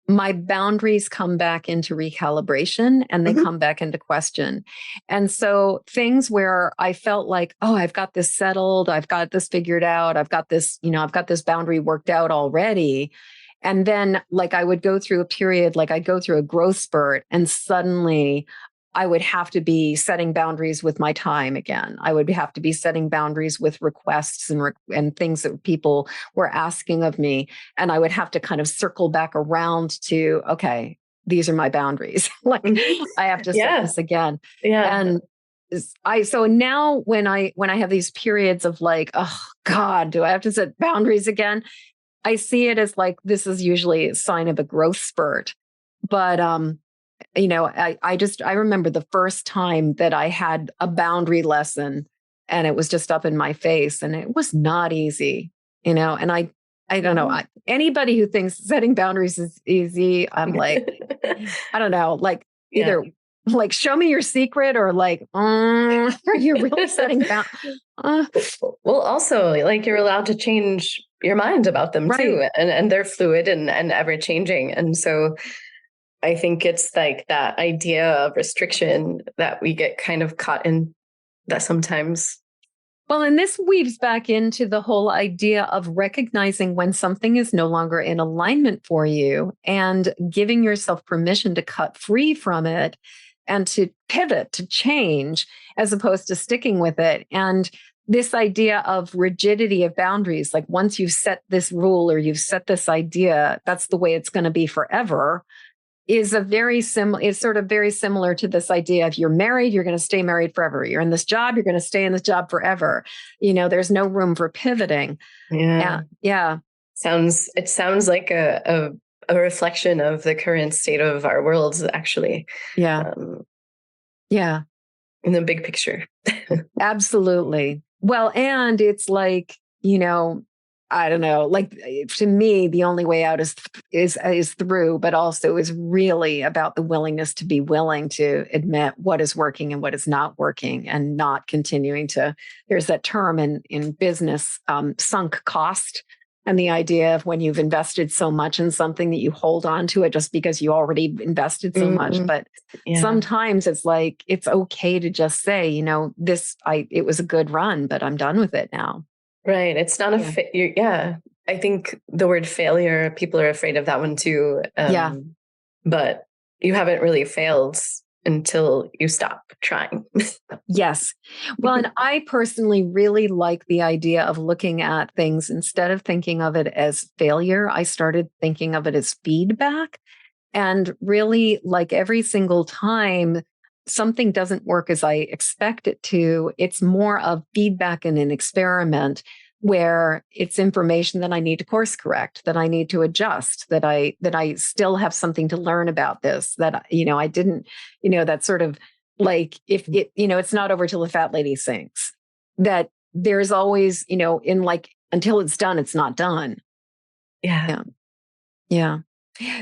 A: my boundaries come back into recalibration and they come back into question. And so things where I felt like, oh, I've got this settled, I've got this figured out, I've got this boundary worked out already. And then like I would go through a period, like I'd go through a growth spurt and suddenly I would have to be setting boundaries with my time again. I would have to be setting boundaries with requests and things that people were asking of me. And I would have to kind of circle back around to, okay, these are my boundaries. Like I have to set this again.
B: Yeah.
A: And so now when I have these periods of like, oh God, do I have to set boundaries again? I see it as like, this is usually a sign of a growth spurt. But, I remember the first time that I had a boundary lesson and it was just up in my face and it was not easy, and I don't know, anybody who thinks setting boundaries is easy, I'm like, I don't know, like either like show me your secret or like, are you really setting boundaries?
B: Well, also like you're allowed to change your mind about them too. And they're fluid and ever changing. And so I think it's like that idea of restriction that we get kind of caught in that sometimes.
A: Well, and this weaves back into the whole idea of recognizing when something is no longer in alignment for you and giving yourself permission to cut free from it and to pivot, to change, as opposed to sticking with it. And this idea of rigidity of boundaries, like once you've set this rule or you've set this idea, that's the way it's going to be forever, is sort of very similar to this idea of you're married, you're going to stay married forever. You're in this job, you're going to stay in this job forever. There's no room for pivoting.
B: Yeah. It sounds like a reflection of the current state of our world, actually.
A: Yeah.
B: In the big picture.
A: Absolutely. Well, and it's like, I don't know, like to me, the only way out is through, but also is really about the willingness to be willing to admit what is working and what is not working and not continuing to, there's that term in business, sunk cost. And the idea of when you've invested so much in something that you hold on to it just because you already invested so much. But sometimes it's like, it's okay to just say, it was a good run, but I'm done with it now.
B: Right. It's not I think the word failure, people are afraid of that one too. But you haven't really failed until you stop trying.
A: Yes. Well, and I personally really like the idea of looking at things instead of thinking of it as failure. I started thinking of it as feedback. And really, like every single time something doesn't work as I expect it to, it's more of feedback and an experiment where it's information that I need to course correct, that I need to adjust, that I still have something to learn about this, that, I didn't, that sort of like, if it, it's not over till the fat lady sings, that there's always, in like, until it's done, it's not done. Yeah.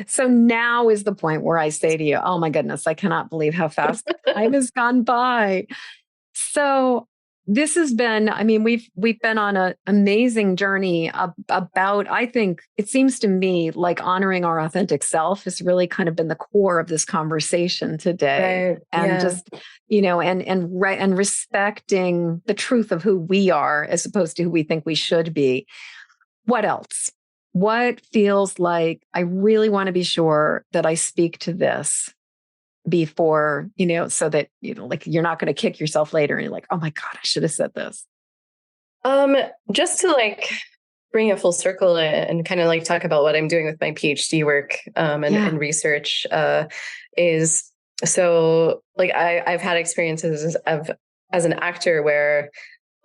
A: So now is the point where I say to you, oh my goodness, I cannot believe how fast time has gone by. So this has been, I mean, we've been on an amazing journey about, I think it seems to me like honoring our authentic self has really kind of been the core of this conversation today.
B: Right.
A: And
B: Yeah.
A: just, and respecting the truth of who we are as opposed to who we think we should be. What else? What feels like I really want to be sure that I speak to this before, so that, like you're not going to kick yourself later and you're like, oh my God, I should have said this.
B: Just to like bring it full circle and kind of like talk about what I'm doing with my PhD work and research is so like I've had experiences as an actor where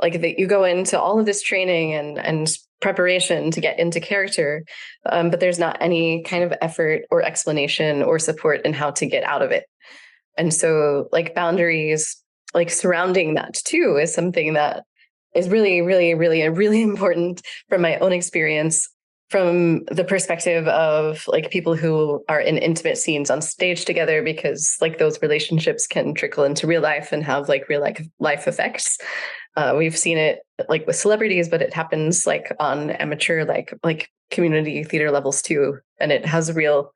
B: like you go into all of this training and preparation to get into character, but there's not any kind of effort or explanation or support in how to get out of it. And so like boundaries, like surrounding that too, is something that is really, really, really, really important from my own experience, from the perspective of like people who are in intimate scenes on stage together, because like those relationships can trickle into real life and have like real life effects. We've seen it like with celebrities, but it happens like on amateur, like community theater levels too. And it has a real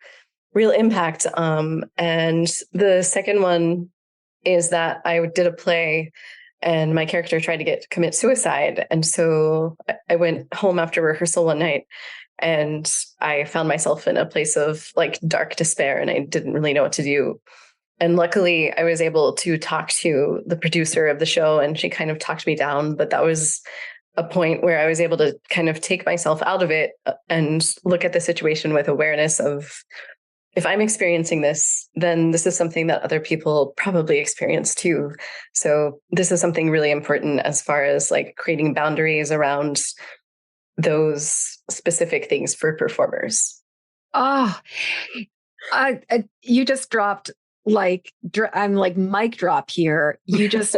B: impact. And the second one is that I did a play and my character tried to commit suicide. And so I went home after rehearsal one night and I found myself in a place of like dark despair and I didn't really know what to do. And luckily I was able to talk to the producer of the show and she kind of talked me down, but that was a point where I was able to kind of take myself out of it and look at the situation with awareness of, if I'm experiencing this, then this is something that other people probably experience too. So this is something really important as far as like creating boundaries around those specific things for performers.
A: Oh, you just dropped I'm like mic drop here. You just,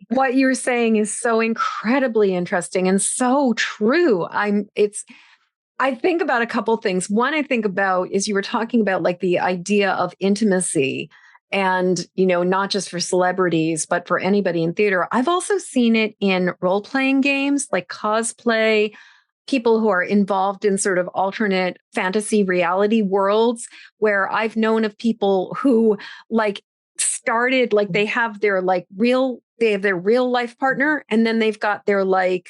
A: what you're saying is so incredibly interesting and so true. I think about a couple things. One I think about is you were talking about like the idea of intimacy and, not just for celebrities, but for anybody in theater. I've also seen it in role-playing games like cosplay, people who are involved in sort of alternate fantasy reality worlds where I've known of people who like started, like they have their real life partner and then they've got their LARPing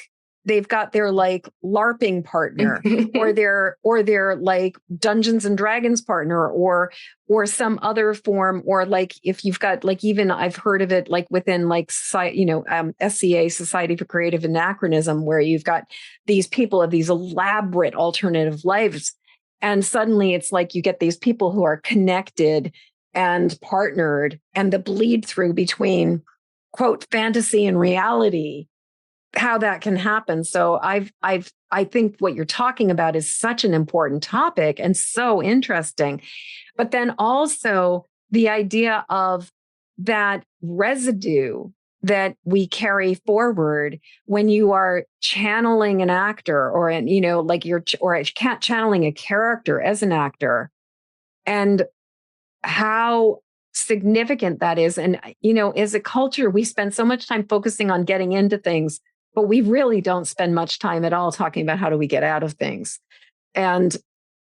A: partner or their like Dungeons and Dragons partner or some other form, or like if you've got like, even I've heard of it like within like SCA, Society for Creative Anachronism, where you've got these people of these elaborate alternative lives and suddenly it's like you get these people who are connected and partnered, and the bleed through between quote fantasy and reality, how that can happen. So I think what you're talking about is such an important topic and so interesting. But then also the idea of that residue that we carry forward when you are channeling an actor or channeling a character as an actor, and how significant that is. And, as a culture, we spend so much time focusing on getting into things, but we really don't spend much time at all talking about how do we get out of things. And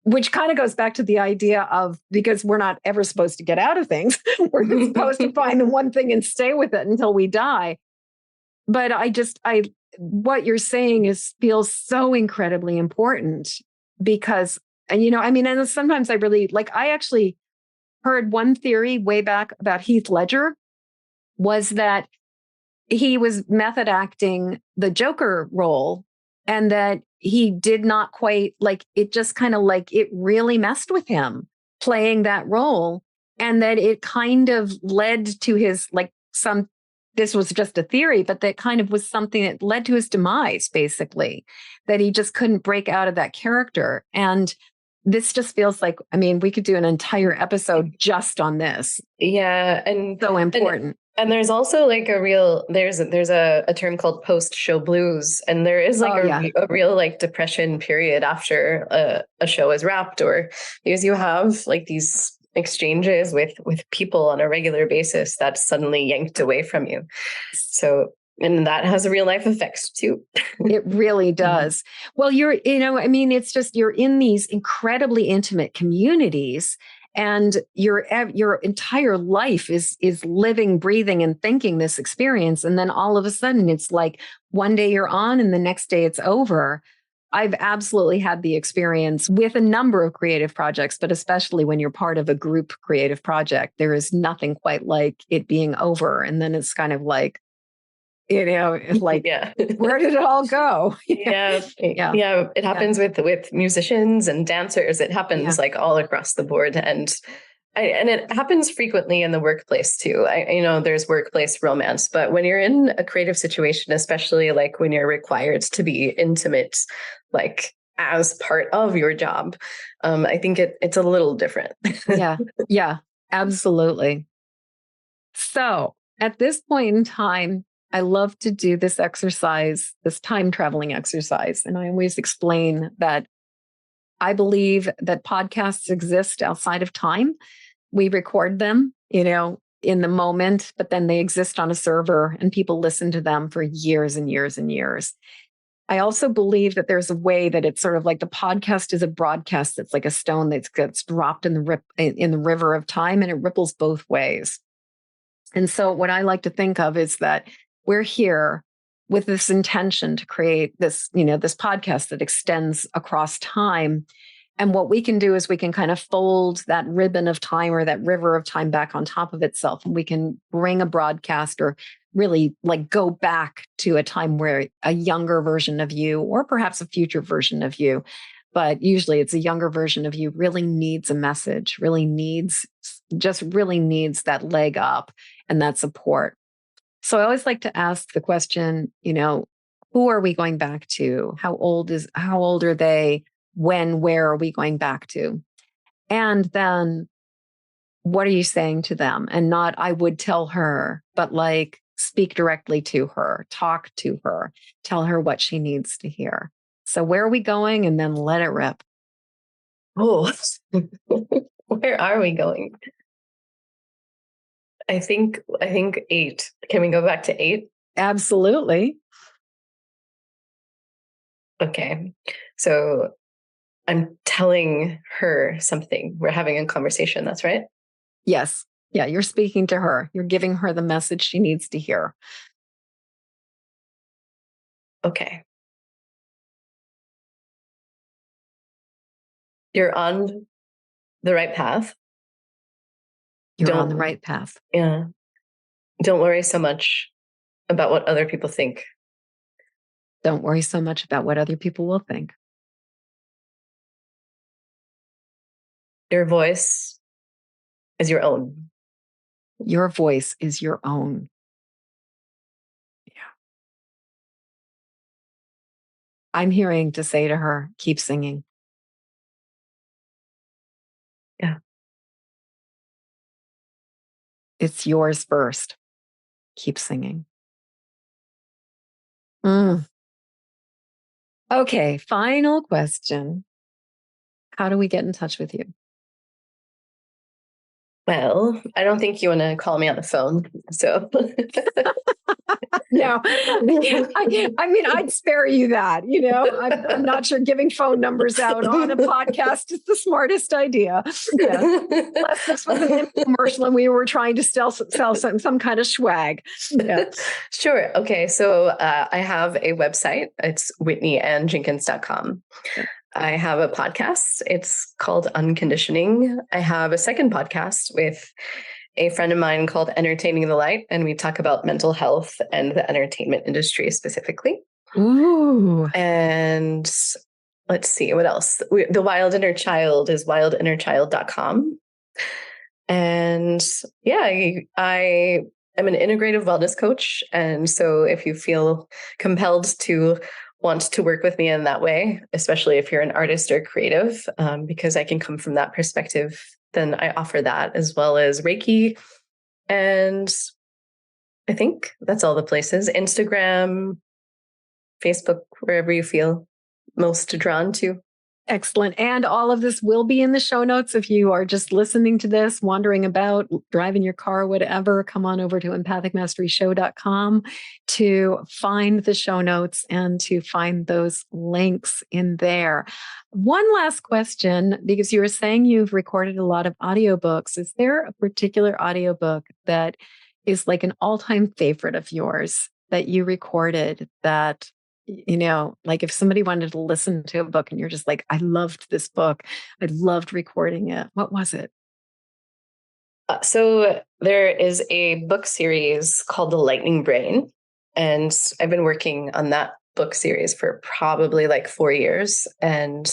A: which kind of goes back to the idea of, because we're not ever supposed to get out of things. We're supposed to find the one thing and stay with it until we die. But what you're saying feels so incredibly important because, and sometimes I really I actually heard one theory way back about Heath Ledger was that he was method acting the Joker role and that he did not quite it just kind of it really messed with him playing that role. And that it kind of led to his this was just a theory, but that kind of was something that led to his demise, basically, that he just couldn't break out of that character. And this just feels like, we could do an entire episode just on this.
B: Yeah. And
A: so important.
B: And there's also there's a term called post-show blues, and there is a real depression period after a show is wrapped, or because you have these exchanges with people on a regular basis that's suddenly yanked away from you. So And that has a real life effect too.
A: It really does. Well, it's just, you're in these incredibly intimate communities, and your entire life is living, breathing, and thinking this experience. And then all of a sudden it's like one day you're on and the next day it's over. I've absolutely had the experience with a number of creative projects, but especially when you're part of a group creative project, there is nothing quite like it being over. And then it's kind of like, like,
B: yeah.
A: where did it all go?
B: Yeah. It happens with musicians and dancers. It happens like all across the board. And it happens frequently in the workplace too. There's workplace romance, but when you're in a creative situation, especially like when you're required to be intimate, like as part of your job, I think it's a little different.
A: Yeah, absolutely. So at this point in time, I love to do this exercise, this time traveling exercise. And I always explain that I believe that podcasts exist outside of time. We record them, in the moment, but then they exist on a server and people listen to them for years and years and years. I also believe that there's a way that it's sort of like the podcast is a broadcast that's like a stone that gets dropped in the river of time, and it ripples both ways. And so what I like to think of is that we're here with this intention to create this, this podcast that extends across time. And what we can do is we can kind of fold that ribbon of time or that river of time back on top of itself. And we can bring a broadcast, or really like go back to a time where a younger version of you, or perhaps a future version of you, but usually it's a younger version of you, really needs a message, really needs that leg up and that support. So I always like to ask the question, who are we going back to? How old are they? When, where are we going back to? And then what are you saying to them? And not, I would tell her, but like speak directly to her, talk to her, tell her what she needs to hear. So where are we going? And then let it rip.
B: Oh, where are we going? I think 8. Can we go back to 8?
A: Absolutely.
B: Okay. So I'm telling her something. We're having a conversation. That's right.
A: Yes. Yeah. You're speaking to her. You're giving her the message she needs to hear.
B: Okay. You're on the right path.
A: You're on the right path.
B: Yeah. Don't worry so much about what other people think.
A: Don't worry so much about what other people will think.
B: Your voice is your own.
A: Your voice is your own. Yeah. I'm hearing to say to her, keep singing.
B: Yeah.
A: It's yours first. Keep singing. Okay, final question. How do we get in touch with you?
B: Well, I don't think you want to call me on the phone. So
A: no, I mean, I'd spare you that. I'm not sure giving phone numbers out on a podcast is the smartest idea. Yeah. Unless this was an infomercial and we were trying to sell some kind of swag. Yeah.
B: Sure. Okay. So I have a website. It's whitneyannjenkins.com. Okay. I have a podcast. It's called Unconditioning. I have a second podcast with a friend of mine called Entertaining the Light, and we talk about mental health and the entertainment industry specifically.
A: Ooh.
B: And let's see, what else? The Wild Inner Child is wildinnerchild.com. And yeah, I am an integrative wellness coach. And so if you feel compelled to want to work with me in that way, especially if you're an artist or creative, because I can come from that perspective, then I offer that, as well as Reiki. And I think that's all the places. Instagram, Facebook, wherever you feel most drawn to.
A: Excellent. And all of this will be in the show notes. If you are just listening to this, wandering about, driving your car, whatever, come on over to empathicmasteryshow.com to find the show notes and to find those links in there. One last question, because you were saying you've recorded a lot of audiobooks. Is there a particular audiobook that is like an all-time favorite of yours that you recorded that, like if somebody wanted to listen to a book and you're just like, I loved this book, I loved recording it. What was it?
B: So there is a book series called The Lightning Brain, and I've been working on that book series for probably like 4 years. And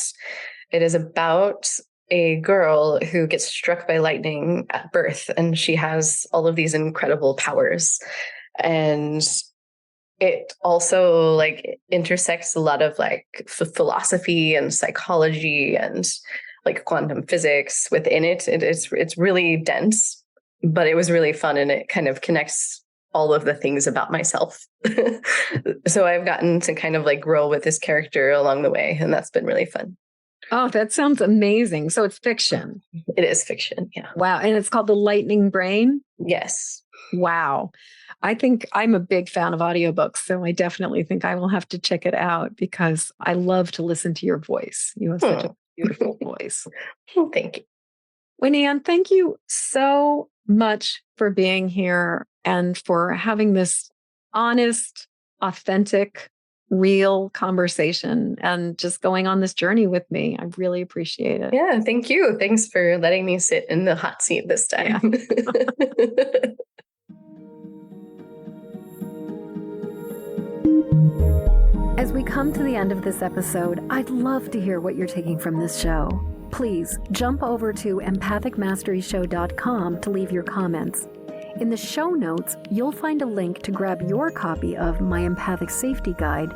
B: it is about a girl who gets struck by lightning at birth, and she has all of these incredible powers. And it also like intersects a lot of like philosophy and psychology and like quantum physics within it. It's really dense, but it was really fun, and it kind of connects all of the things about myself. So I've gotten to kind of like grow with this character along the way, and that's been really fun.
A: Oh, that sounds amazing. So it's fiction.
B: It is fiction. Yeah.
A: Wow. And it's called The Lightning Brain?
B: Yes.
A: Wow. I think I'm a big fan of audiobooks, so I definitely think I will have to check it out because I love to listen to your voice. You have such a beautiful voice.
B: Thank you.
A: Whitney Ann, thank you so much for being here and for having this honest, authentic, real conversation and just going on this journey with me. I really appreciate it.
B: Yeah, thank you. Thanks for letting me sit in the hot seat this time. Yeah.
A: As we come to the end of this episode, I'd love to hear what you're taking from this show. Please jump over to empathicmasteryshow.com to leave your comments. In the show notes, you'll find a link to grab your copy of my Empathic Safety Guide,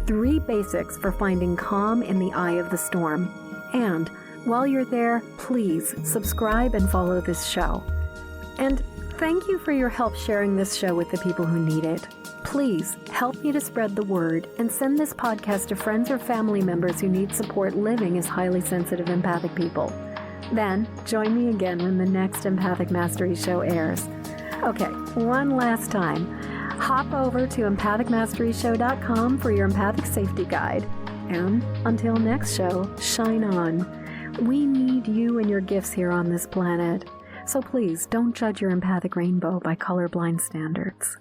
A: 3 Basics for Finding Calm in the Eye of the Storm. And while you're there, please subscribe and follow this show. And thank you for your help sharing this show with the people who need it. Please help me to spread the word and send this podcast to friends or family members who need support living as highly sensitive empathic people. Then join me again when the next Empathic Mastery Show airs. Okay, one last time. Hop over to empathicmasteryshow.com for your Empathic Safety Guide. And until next show, shine on. We need you and your gifts here on this planet. So please don't judge your empathic rainbow by colorblind standards.